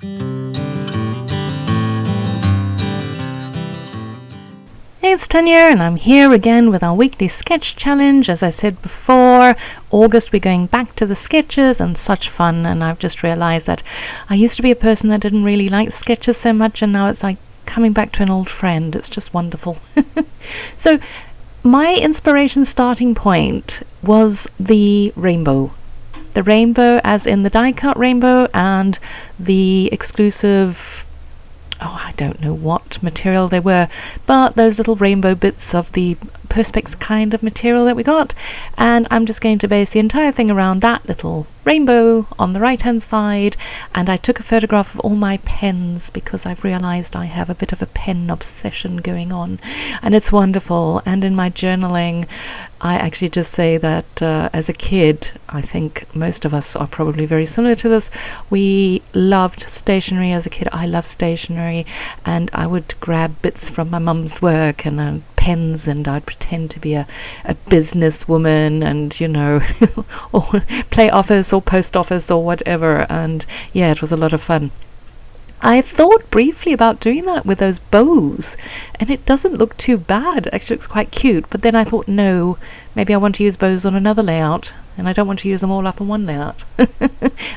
Hey, it's Tanya, and I'm here again with our weekly sketch challenge. As I said before, August we're going back to the sketches, and such fun. And I've just realized that I used to be a person that didn't really like sketches so much, and now it's like coming back to an old friend. It's just wonderful. So my inspiration starting point was the rainbow. The rainbow as in the die-cut rainbow, and the exclusive, I don't know what material they were, but those little rainbow bits of the Perspex kind of material that we got. And I'm just going to base the entire thing around that little rainbow on the right hand side. And I took a photograph of all my pens because I've realized I have a bit of a pen obsession going on, and it's wonderful. And in my journaling, I actually just say that as a kid, I think most of us are probably very similar to this. We loved stationery as a kid. I loved stationery, and I would grab bits from my mum's work and pens, and I'd pretend to be a businesswoman, and or play office or post office or whatever. And yeah, it was a lot of fun. I thought briefly about doing that with those bows, and it doesn't look too bad. Actually, it looks quite cute. But then I thought, no, maybe I want to use bows on another layout, and I don't want to use them all up on one layout.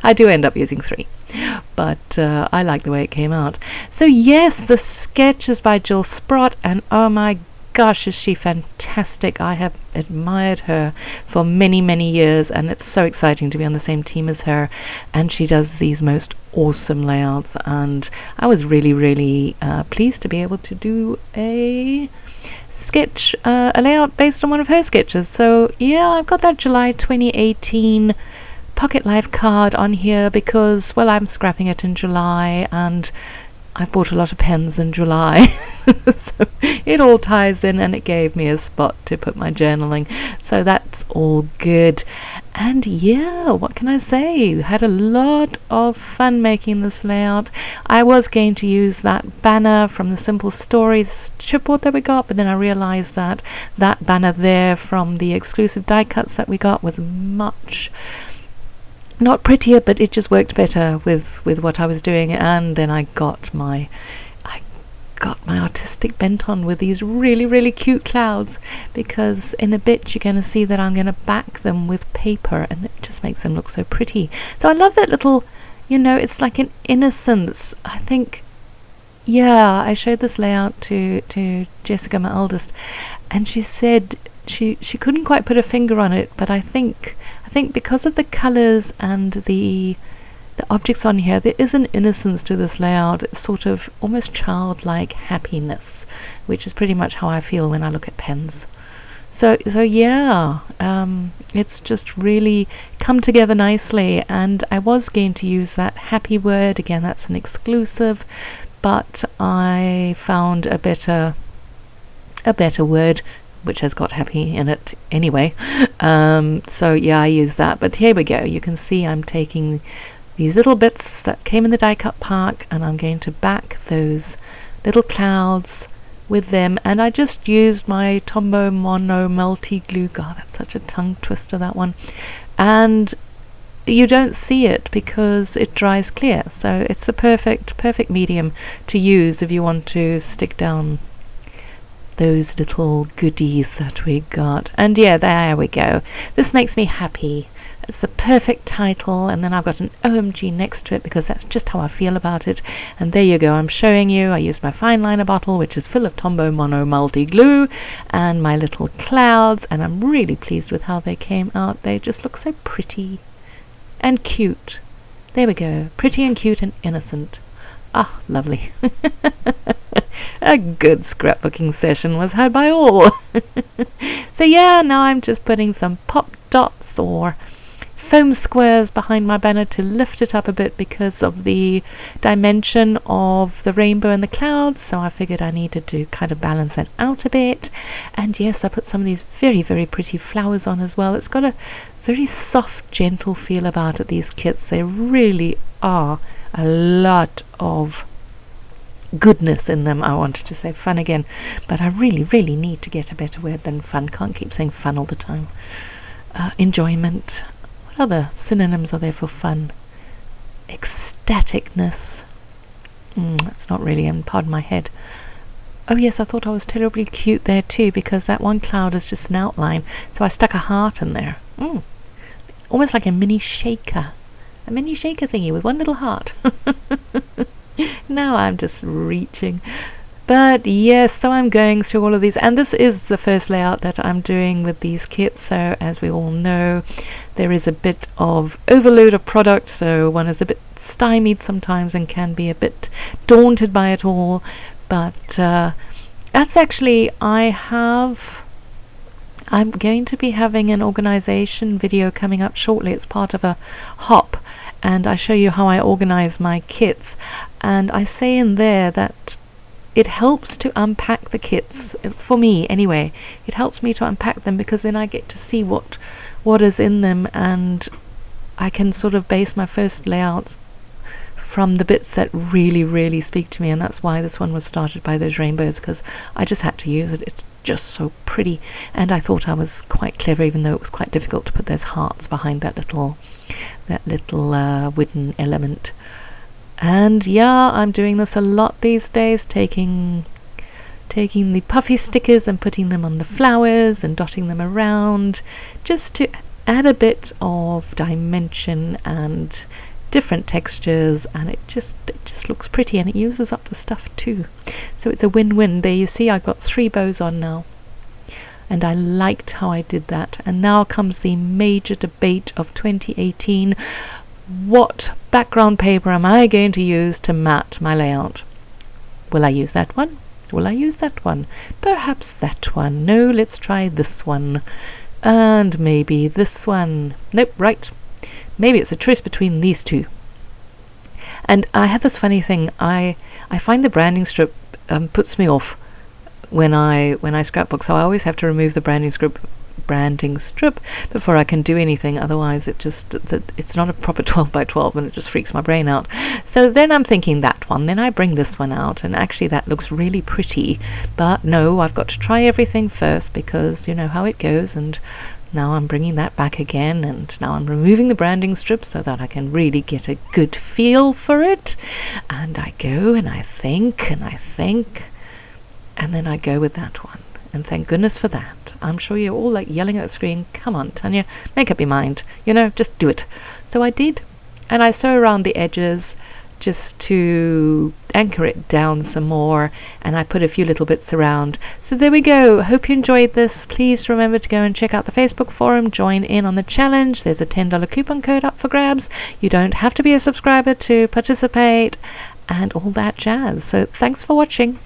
I do end up using 3, but I like the way it came out. So yes, the sketch is by Jill Sprott, and oh my gosh, is she fantastic. I have admired her for many, many years, and it's so exciting to be on the same team as her. And she does these most awesome layouts, and I was really, really pleased to be able to do a sketch, a layout based on one of her sketches. So yeah, I've got that July 2018 Pocket Life card on here because, well, I'm scrapping it in July, and I've bought a lot of pens in July. So it all ties in, and it gave me a spot to put my journaling. So that's all good. And yeah, what can I say? Had a lot of fun making this layout. I was going to use that banner from the Simple Stories chipboard that we got, but then I realized that that banner there from the exclusive die cuts that we got was much not prettier, but it just worked better with what I was doing. And then I got my artistic bent on with these really, really cute clouds, because in a bit you're going to see that I'm going to back them with paper, and it just makes them look so pretty. So I love that little, it's like an innocence. I think, yeah, I showed this layout to Jessica, my eldest, and she said she couldn't quite put a finger on it, but I think because of the colours and the objects on here, there is an innocence to this layout, sort of almost childlike happiness, which is pretty much how I feel when I look at pens. So yeah, it's just really come together nicely. And I was going to use that happy word again. That's an exclusive, but I found a better word, which has got happy in it anyway. So yeah, I use that. But here we go. You can see I'm taking these little bits that came in the die cut pack, and I'm going to back those little clouds with them. And I just used my Tombow Mono Multi Glue. God, that's such a tongue twister, that one. And you don't see it because it dries clear. So it's a perfect medium to use if you want to stick down those little goodies that we got. And yeah, there we go. This makes me happy. It's a perfect title, and then I've got an OMG next to it because that's just how I feel about it. And there you go, I'm showing you. I used my fine liner bottle, which is full of Tombow Mono Multi Glue, and my little clouds, and I'm really pleased with how they came out. They just look so pretty and cute. There we go, pretty and cute and innocent. Ah, lovely. A good scrapbooking session was had by all. So yeah, now I'm just putting some pop dots or foam squares behind my banner to lift it up a bit because of the dimension of the rainbow and the clouds. So I figured I needed to kind of balance that out a bit. And yes, I put some of these very, very pretty flowers on as well. It's got a very soft, gentle feel about it, these kits. They really are a lot of goodness in them. I wanted to say fun again, but I really, really need to get a better word than fun. Can't keep saying fun all the time. Enjoyment. What other synonyms are there for fun? Ecstaticness. That's not really in, pardon my head. Oh yes, I thought I was terribly cute there too, because that one cloud is just an outline, so I stuck a heart in there. Almost like a mini shaker. A mini shaker thingy with one little heart. Now I'm just reaching. But yes, so I'm going through all of these, and this is the first layout that I'm doing with these kits. So as we all know, there is a bit of overload of product, so one is a bit stymied sometimes and can be a bit daunted by it all. But that's actually, I'm going to be having an organization video coming up shortly. It's part of a hop, and I show you how I organize my kits, and I say in there that it helps to unpack the kits, for me anyway. It helps me to unpack them, because then I get to see what is in them, and I can sort of base my first layouts from the bits that really, really speak to me. And that's why this one was started by those rainbows, because I just had to use it. It's just so pretty, and I thought I was quite clever, even though it was quite difficult to put those hearts behind that little wooden element. And yeah, I'm doing this a lot these days, taking the puffy stickers and putting them on the flowers and dotting them around, just to add a bit of dimension and different textures, and it just looks pretty, and it uses up the stuff too. So it's a win-win. There you see, I got 3 bows on now, and I liked how I did that. And now comes the major debate of 2018. What background paper am I going to use to mat my layout? Will I use that one? Will I use that one? Perhaps that one. No, let's try this one. And maybe this one. Nope, right. Maybe it's a choice between these two. And I have this funny thing. I find the branding strip puts me off when I scrapbook, so I always have to remove the branding strip before I can do anything. Otherwise it's not a proper 12 by 12, and it just freaks my brain out. So then I'm thinking that one, then I bring this one out, and actually that looks really pretty, but no, I've got to try everything first, because you know how it goes. And now I'm bringing that back again, and now I'm removing the branding strip so that I can really get a good feel for it. And I go and I think, and then I go with that one. And thank goodness for that. I'm sure you're all like yelling at the screen, come on Tanya, make up your mind, just do it. So I did, and I sew around the edges just to anchor it down some more, and I put a few little bits around. So there we go. Hope you enjoyed this. Please remember to go and check out the Facebook forum, join in on the challenge. There's a $10 coupon code up for grabs. You don't have to be a subscriber to participate, and all that jazz. So thanks for watching.